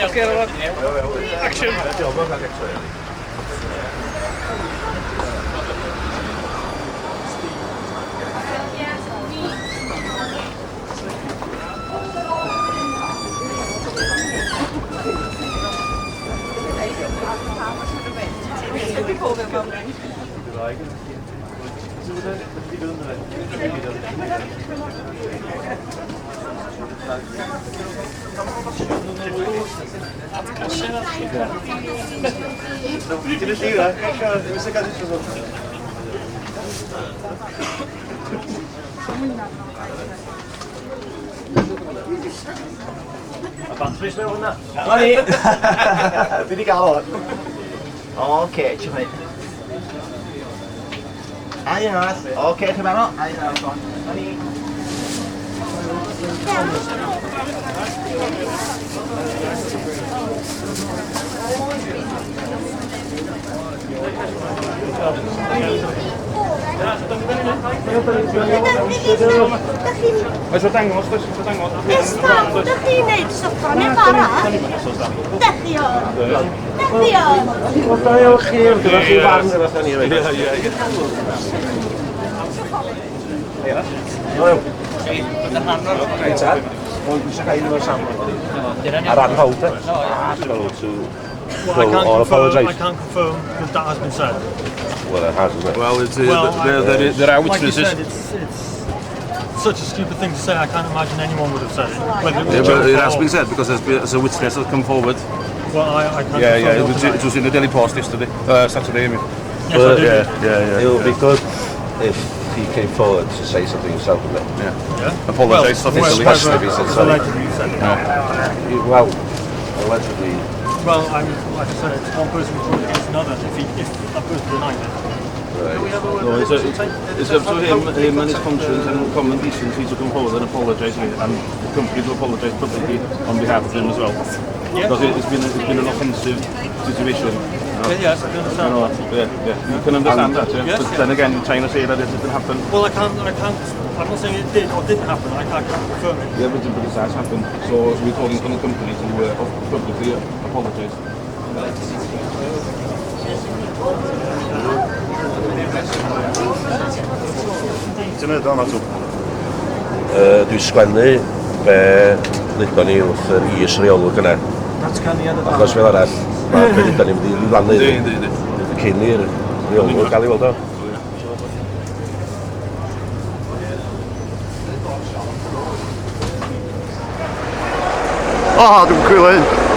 Action! Batteries mewn hwnna? O'n i! Fi wedi gael o'n. Oce, ti'n mynd. Ai arall. Oce, ti'n meddwl? Ai arall. O'n i. Oes o dangos, oes o dangos. Ydych chi'n neud sopra neu bara? Ydych chi o'n? Ydych chi o'n? Wel, da iawn chi, gyda chi farn gyda chi ni. Ar ran hawdd, Well, I can't confirm that that has been said. Well, it has, isn't it? Well, there are Like you witnesses. said, it's such a stupid thing to say. I can't imagine anyone would have said it. Whether it was Yeah, a joke but it has or- been said because there's a witness that's come forward. Well, I can't Yeah, confirm yeah, or deny it was in the Daily Post yesterday, Saturday, I mean. Yes, I do. Yeah. It would be good if he came forward to say something himself, wouldn't it? Yeah. Apologise officially. Especially if he said sorry. Allegedly said it. Well, allegedly. Well, like I said, it's one person recording against another if that person denied it. No, it's up to him and his conscience and common decency to come forward and apologise, and the company to apologise publicly on behalf of him as well. Yeah. Because it's been an offensive situation. Yes, I can understand. You can understand that, yeah? Yes, But then again, you're trying to say that it didn't happen. Well, I'm not saying it did or didn't happen. I can't confirm it. Yeah, but it has happened. So we're calling for the company to publicly apologise. Ti'n meddwl hwnna tu? Dwi'n sgwennu be ddudon ni wrth yr is-reolwg yna. Achos fel arall, mae be ddudon ni wedi lannu cyn i'r reolwg gael ei weld o. O, dwi'n gwylio hyn!